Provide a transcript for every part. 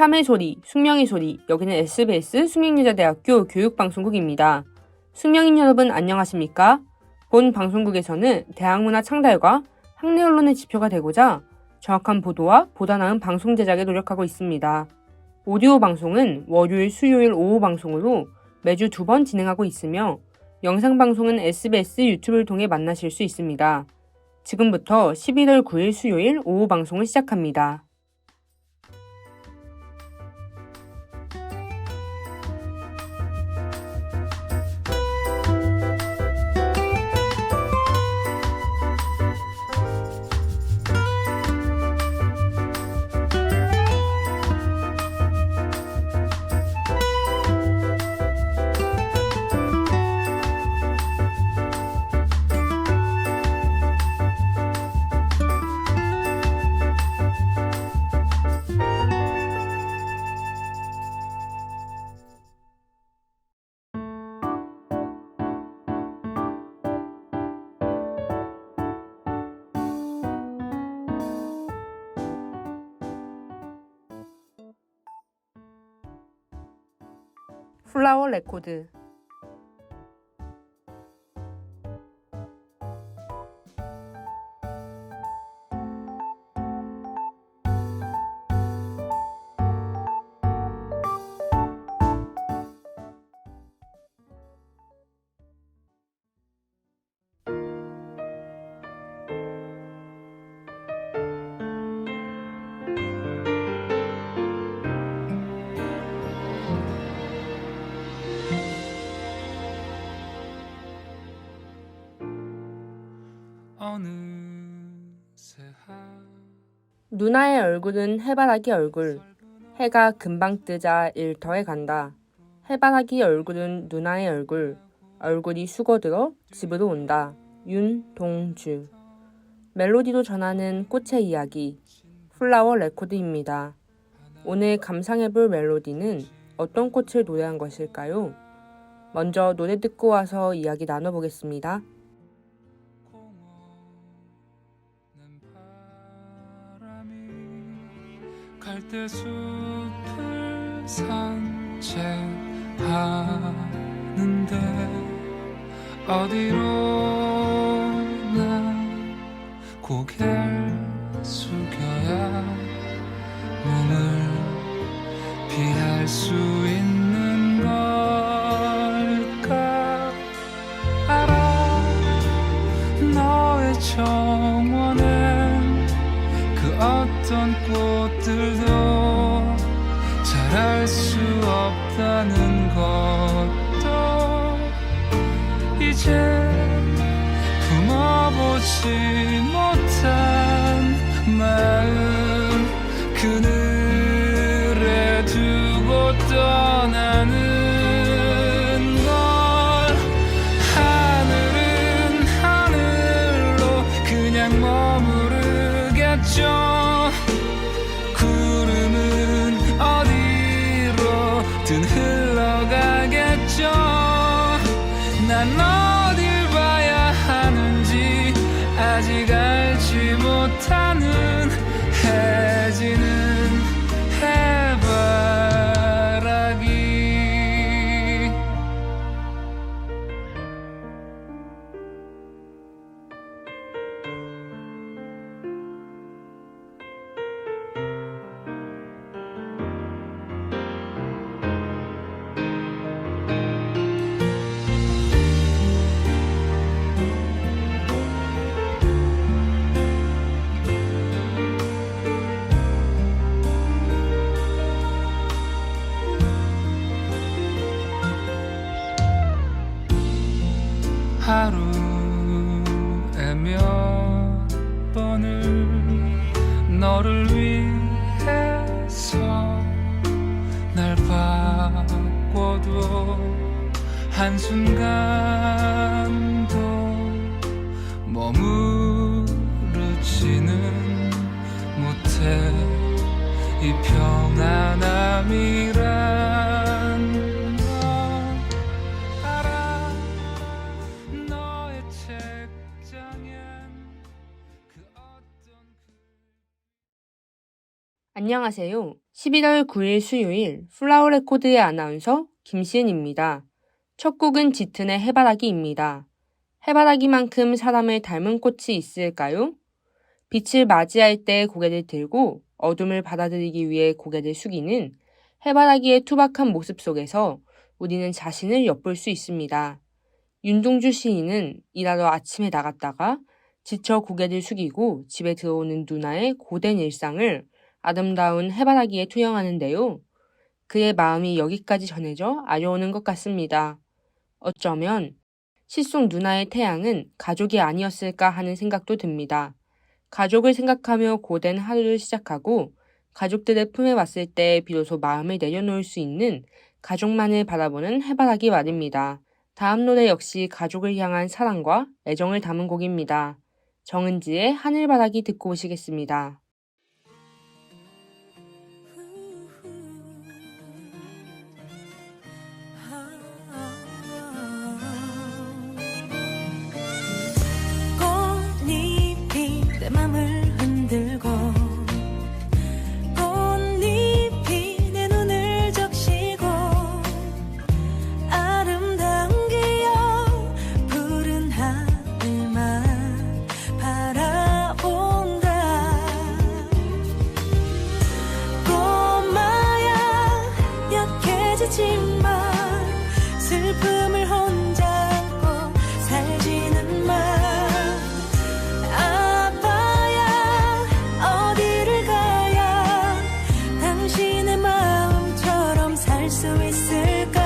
삶의 소리, 숙명의 소리, 여기는 SBS 숙명여자대학교 교육방송국입니다. 숙명인 여러분 안녕하십니까? 본 방송국에서는 대학문화 창달과 학내 언론의 지표가 되고자 정확한 보도와 보다 나은 방송 제작에 노력하고 있습니다. 오디오 방송은 월요일, 수요일 오후 방송으로 매주 2번 진행하고 있으며 영상 방송은 SBS 유튜브를 통해 만나실 수 있습니다. 지금부터 11월 9일 수요일 오후 방송을 시작합니다. 플라워 레코드. 누나의 얼굴은 해바라기 얼굴. 해가 금방 뜨자 일터에 간다. 해바라기 얼굴은 누나의 얼굴. 얼굴이 수거들어 집으로 온다. 윤동주. 멜로디로 전하는 꽃의 이야기. 플라워 레코드입니다. 오늘 감상해볼 멜로디는 어떤 꽃을 노래한 것일까요? 먼저 노래 듣고 와서 이야기 나눠보겠습니다. 갈대숲을 산책하는데 어디로나 고개를 숙여야 몸을 피할 수 있는 걸까. 알아, 너의 정원엔 그 어떤 꽃들도 잘할 수 없다는 것도 이제 품어보지 못한 마음 그늘에 두고 떠나는 걸. 하늘은 하늘로 그냥 머무르겠죠. 구름은 어디로든 흘러가겠죠. 난 어딜 봐야 하는지 아직 알지 못하는 해지는 해바라기. 하루에 몇 번을 너를 위해서 날 바꿔도 한순간도 머무르지는 못해. 이 평안함이란 건 알아. 너의 책장엔 그 어떤 안녕하세요. 11월 9일 수요일 플라워 레코드의 아나운서 김시은입니다. 첫 곡은 짙은의 해바라기입니다. 해바라기만큼 사람을 닮은 꽃이 있을까요? 빛을 맞이할 때 고개를 들고 어둠을 받아들이기 위해 고개를 숙이는 해바라기의 투박한 모습 속에서 우리는 자신을 엿볼 수 있습니다. 윤동주 시인은 일하러 아침에 나갔다가 지쳐 고개를 숙이고 집에 들어오는 누나의 고된 일상을 아름다운 해바라기에 투영하는데요. 그의 마음이 여기까지 전해져 아려오는 것 같습니다. 어쩌면 시 속 누나의 태양은 가족이 아니었을까 하는 생각도 듭니다. 가족을 생각하며 고된 하루를 시작하고 가족들의 품에 왔을 때 비로소 마음을 내려놓을 수 있는 가족만을 바라보는 해바라기 말입니다. 다음 노래 역시 가족을 향한 사랑과 애정을 담은 곡입니다. 정은지의 하늘바라기 듣고 오시겠습니다. 꽃잎이 내 맘을 흔들고 꽃잎이 내 눈을 적시고 아름다운 기억 푸른 하늘만 바라본다. 꼬마야 약해지지만 슬픔을 혼자 안고 살지는 마. 아빠야 어디를 가야 당신의 마음처럼 살 수 있을까.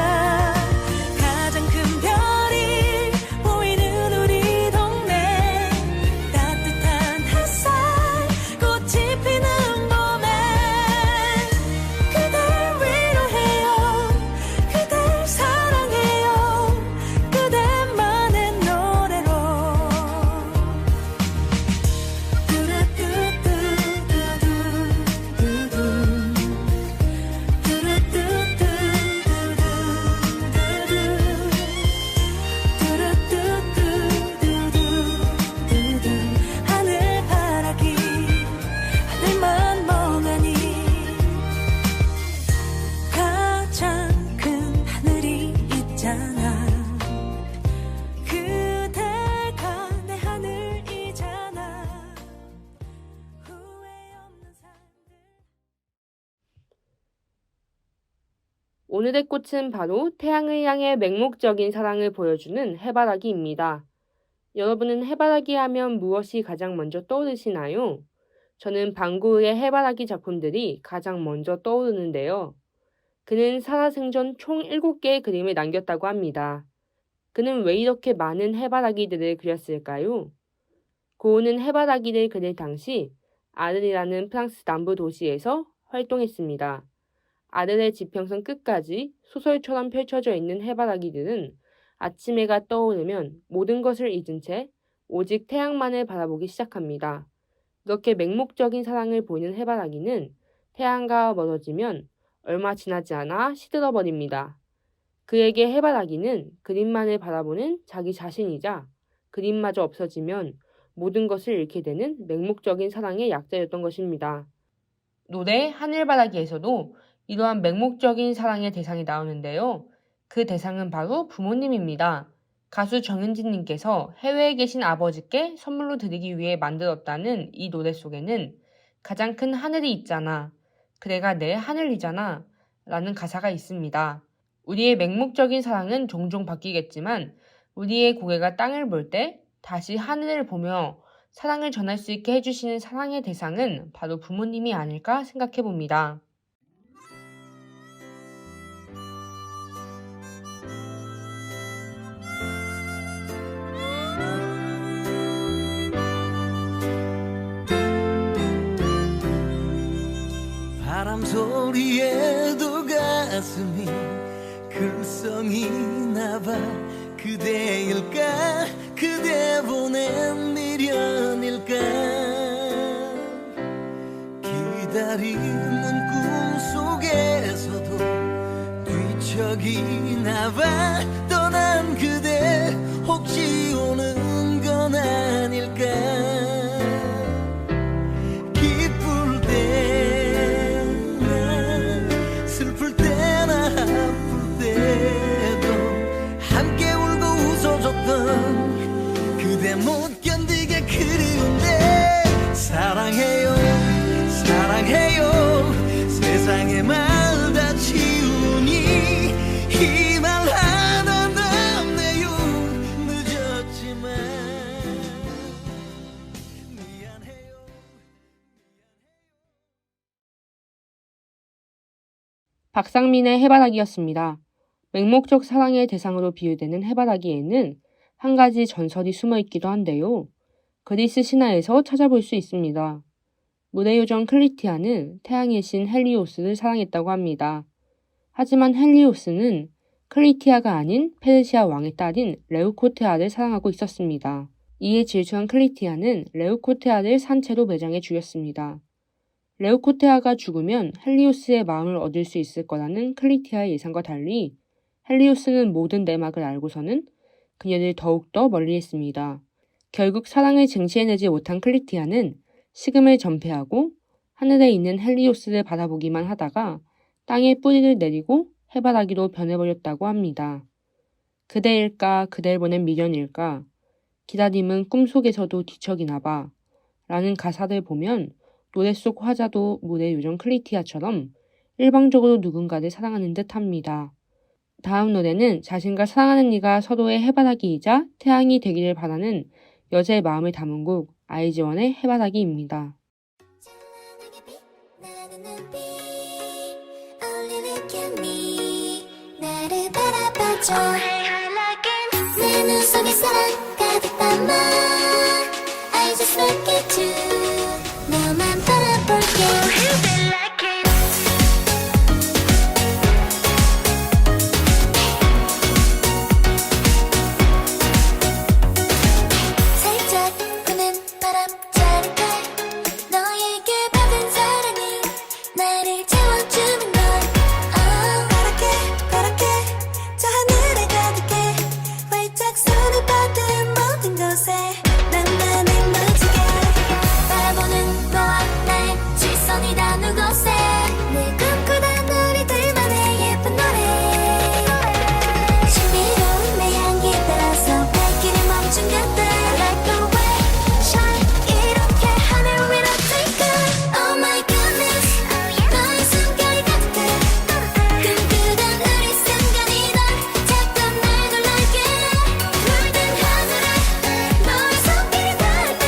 가장 큰 별이 보이는 우리 동네 따뜻한 햇살 꽃이 피는 봄에 그댈 위로해요 그댈 사랑해요 그대만의 노래로. 하늘바라기 하늘만 멍하니 가장 큰 하늘이 있잖아. 그대가 내 하늘이잖아. 후회 없는 삶들. 오늘의 꽃은 바로 태양을 향해 맹목적인 사랑을 보여주는 해바라기입니다. 여러분은 해바라기 하면 무엇이 가장 먼저 떠오르시나요? 저는 방구의 해바라기 작품들이 가장 먼저 떠오르는데요. 그는 살아생전 총 7개의 그림을 남겼다고 합니다. 그는 왜 이렇게 많은 해바라기들을 그렸을까요? 고흐는 해바라기를 그릴 당시 아르이라는 프랑스 남부 도시에서 활동했습니다. 아르의 지평선 끝까지 소설처럼 펼쳐져 있는 해바라기들은 아침 해가 떠오르면 모든 것을 잊은 채 오직 태양만을 바라보기 시작합니다. 이렇게 맹목적인 사랑을 보이는 해바라기는 태양과 멀어지면 얼마 지나지 않아 시들어버립니다. 그에게 해바라기는 그림만을 바라보는 자기 자신이자 그림마저 없어지면 모든 것을 잃게 되는 맹목적인 사랑의 약자였던 것입니다. 노래 하늘바라기에서도 이러한 맹목적인 사랑의 대상이 나오는데요. 그 대상은 바로 부모님입니다. 가수 정은지님께서 해외에 계신 아버지께 선물로 드리기 위해 만들었다는 이 노래 속에는 가장 큰 하늘이 있잖아. 그래가 내 하늘이잖아. 라는 가사가 있습니다. 우리의 맹목적인 사랑은 종종 바뀌겠지만 우리의 고개가 땅을 볼 때 다시 하늘을 보며 사랑을 전할 수 있게 해주시는 사랑의 대상은 바로 부모님이 아닐까 생각해 봅니다. 바람 소리에도 가슴이 글썽이 나봐. 그대일까 그대 보낸 미련일까. 기다리는 꿈 속에서도 뒤척이 나봐. 떠난 그대 혹시 오는 건 아닐까. 기쁠 때 박상민의 해바라기였습니다. 맹목적 사랑의 대상으로 비유되는 해바라기에는 한 가지 전설이 숨어 있기도 한데요. 그리스 신화에서 찾아볼 수 있습니다. 물의 요정 클리티아는 태양의 신 헬리오스를 사랑했다고 합니다. 하지만 헬리오스는 클리티아가 아닌 페르시아 왕의 딸인 레우코테아를 사랑하고 있었습니다. 이에 질투한 클리티아는 레우코테아를 산채로 매장해 죽였습니다. 레우코테아가 죽으면 헬리오스의 마음을 얻을 수 있을 거라는 클리티아의 예상과 달리 헬리오스는 모든 내막을 알고서는 그녀를 더욱더 멀리했습니다. 결국 사랑을 쟁취해내지 못한 클리티아는 식음을 전폐하고 하늘에 있는 헬리오스를 바라보기만 하다가 땅에 뿌리를 내리고 해바라기로 변해버렸다고 합니다. 그대일까 그댈 보낸 미련일까 기다림은 꿈속에서도 뒤척이나 봐 라는 가사를 보면 노래 속 화자도 물의 요정 클리티아처럼 일방적으로 누군가를 사랑하는 듯합니다. 다음 노래는 자신과 사랑하는 이가 서로의 해바라기이자 태양이 되기를 바라는 여자의 마음을 담은 곡 아이즈원의 해바라기입니다. 내 눈 속에 사랑 가득 담아 I just look at you 너만 바라볼게 살짝 부는 바람 자를게 너에게 받은 사랑이 나를 채워주는 걸 바랄게 저 하늘에 가득해 활짝 손을 뻗은 모든 곳에 나만을 묻히게 바라보는 너와 나의 시선이 닿는 곳에 내 꿈꾸던 우리들만의 예쁜 노래 신비로운 내 향기에 따라서 발길이 멈춘 것들 Like the way shine 이렇게 하늘 위로 뜰까 Oh my goodness 너의 숨결이 가득해 꿈꾸던 우리 순간이 넌 자꾸 날 놀라게 붉은 하늘에 너의 손길이 닿을 때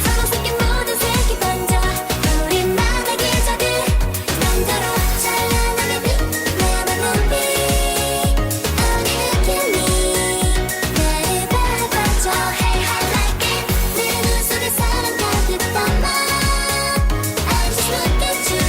서로 섞인 모든 색이 번져 우리만의 기적을 만들어 찬란하게 빛나는 눈빛 Only look at me 나를 바라봐줘 Hey I like it 내 눈 속에 사랑 가득 담아 I just look at you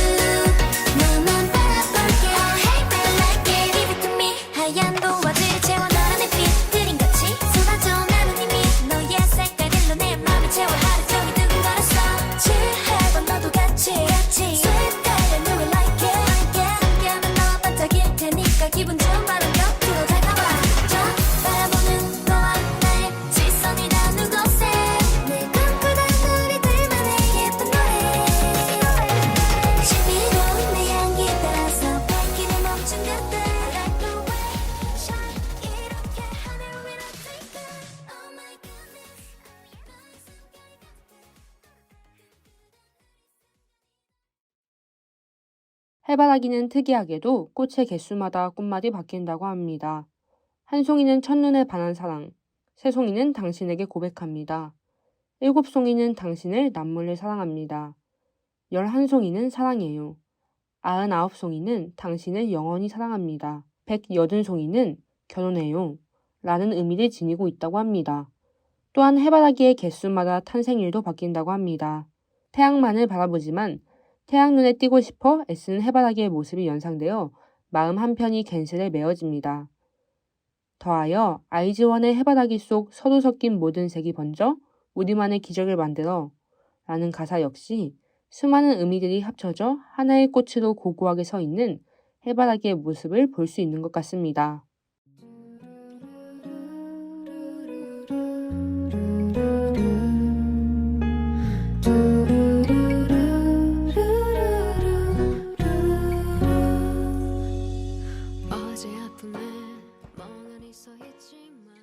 너만 바라볼게 Oh hey I like it Give it to me 하얀 도화들이 채워 너란 햇빛 그림같이 쏟아져 나는 이미 너의 색깔들로 내 맘을 채워 하루 종일 두근거렸어 취해봐 너도 같이 Sweet 달려 누굴 like it 함께하면 너와 반짝일 테니까 기분 좋은 바람 곁으로 다가와 저 바라보는 너와 나의 시선이 닿는 곳에 내 꿈꾸던 우리들만의 예쁜 노래 신비로운 내 향기에 따라서 발길이 멈춘 것들 Like the way shine 이렇게 하늘 위로 뜰까 Oh my goodness 해바라기는 특이하게도 꽃의 개수마다 꽃말이 바뀐다고 합니다. 한 송이는 첫눈에 반한 사랑, 세 송이는 당신에게 고백합니다. 7송이는 당신을 남몰래 사랑합니다. 11송이는 사랑해요. 99송이는 당신을 영원히 사랑합니다. 180송이는 결혼해요. 라는 의미를 지니고 있다고 합니다. 또한 해바라기의 개수마다 탄생일도 바뀐다고 합니다. 태양만을 바라보지만 태양 눈에 띄고 싶어 애쓰는 해바라기의 모습이 연상되어 마음 한편이 괜스레 메어집니다. 더하여 아이즈원의 해바라기 속 서로 섞인 모든 색이 번져 우리만의 기적을 만들어 라는 가사 역시 수많은 의미들이 합쳐져 하나의 꽃으로 고고하게 서 있는 해바라기의 모습을 볼 수 있는 것 같습니다. 어제 아픔에 멍하니 서 있지만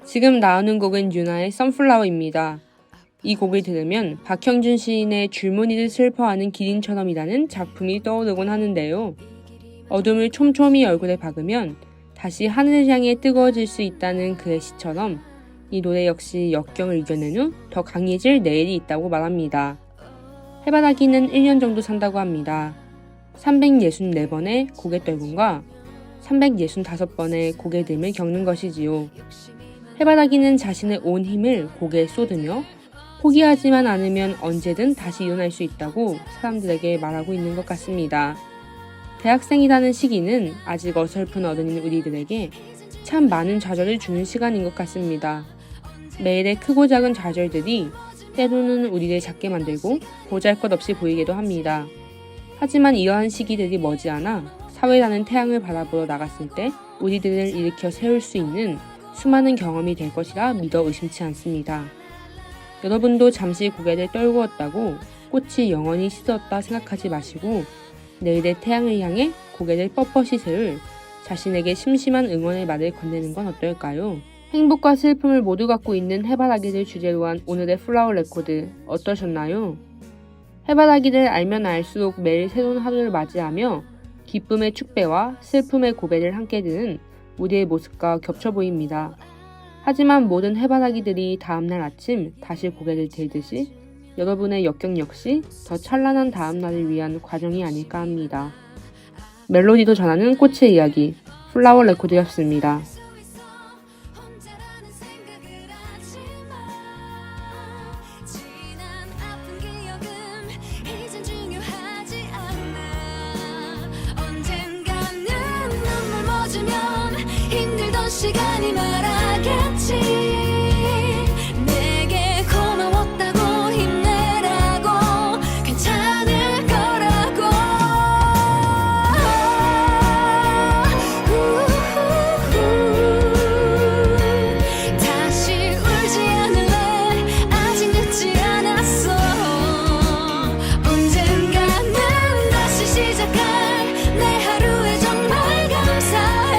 지금 나오는 곡은 유나의 선플라워입니다. 이 곡을 들으면 박형준 시인의 줄무늬를 슬퍼하는 기린처럼이라는 작품이 떠오르곤 하는데요. 어둠을 촘촘히 얼굴에 박으면 다시 하늘을 향해 뜨거워질 수 있다는 그의 시처럼 이 노래 역시 역경을 이겨낸 후 더 강해질 내일이 있다고 말합니다. 해바라기는 1년 정도 산다고 합니다. 364번의 고개 떨김과 365번의 고개 듦을 겪는 것이지요. 해바라기는 자신의 온 힘을 고개에 쏟으며 포기하지만 않으면 언제든 다시 일어날 수 있다고 사람들에게 말하고 있는 것 같습니다. 대학생이라는 시기는 아직 어설픈 어른인 우리들에게 참 많은 좌절을 주는 시간인 것 같습니다. 매일의 크고 작은 좌절들이 때로는 우리를 작게 만들고 보잘것없이 보이기도 합니다. 하지만 이러한 시기들이 머지않아 사회라는 태양을 바라보러 나갔을 때 우리들을 일으켜 세울 수 있는 수많은 경험이 될 것이라 믿어 의심치 않습니다. 여러분도 잠시 고개를 떨구었다고 꽃이 영원히 시들었다 생각하지 마시고 내일의 태양을 향해 고개를 뻣뻣이 세울 자신에게 심심한 응원의 말을 건네는 건 어떨까요? 행복과 슬픔을 모두 갖고 있는 해바라기를 주제로 한 오늘의 플라워 레코드 어떠셨나요? 해바라기를 알면 알수록 매일 새로운 하루를 맞이하며 기쁨의 축배와 슬픔의 고배를 함께 드는 우리의 모습과 겹쳐 보입니다. 하지만 모든 해바라기들이 다음날 아침 다시 고개를 들듯이 여러분의 역경 역시 더 찬란한 다음날을 위한 과정이 아닐까 합니다. 멜로디도 전하는 꽃의 이야기, 플라워 레코드였습니다. 혼자라는 생각을 하지마. 지난 아픈 기억은 이젠 중요하지 않아. 언젠가는 눈물 멎으면 힘들던 시간이 말하겠지. 내게 고마웠다고 힘내라고 괜찮을 거라고. 다시 울지 않을래. 아직 늦지 않았어. 언젠가는 다시 시작할 내 하루에 정말 감사해.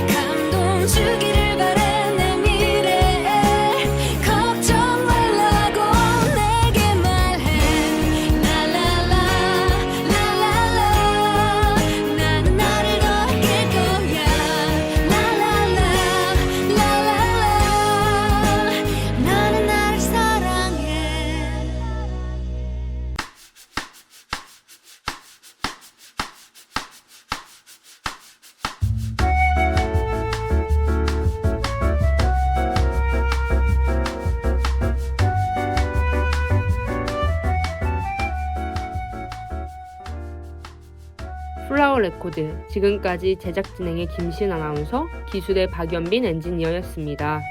감동 주기를 바래. 내 미래에 걱정 말라고 내게 말해. 라라라 라라라. 나는 나를 더 아낄 거야. 라라라 라라라. 나는 나를 사랑해. 플라워 레코드, 지금까지 제작 진행의 김신 아나운서, 기술의 박연빈 엔지니어였습니다.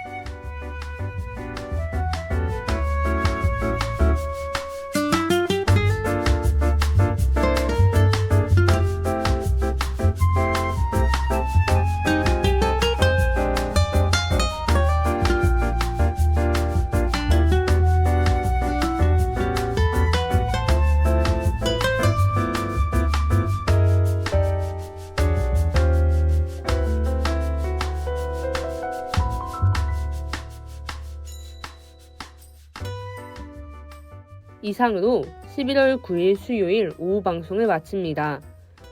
이상으로 11월 9일 수요일 오후 방송을 마칩니다.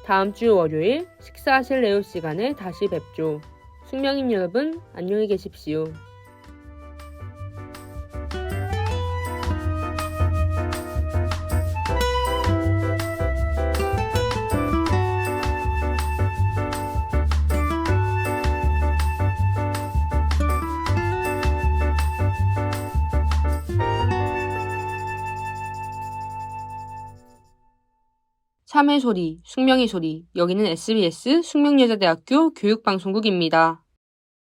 다음 주 월요일 식사하실 레오 시간에 다시 뵙죠. 숙명인 여러분, 안녕히 계십시오. 참의 소리, 숙명의 소리. 여기는 SBS 숙명여자대학교 교육방송국입니다.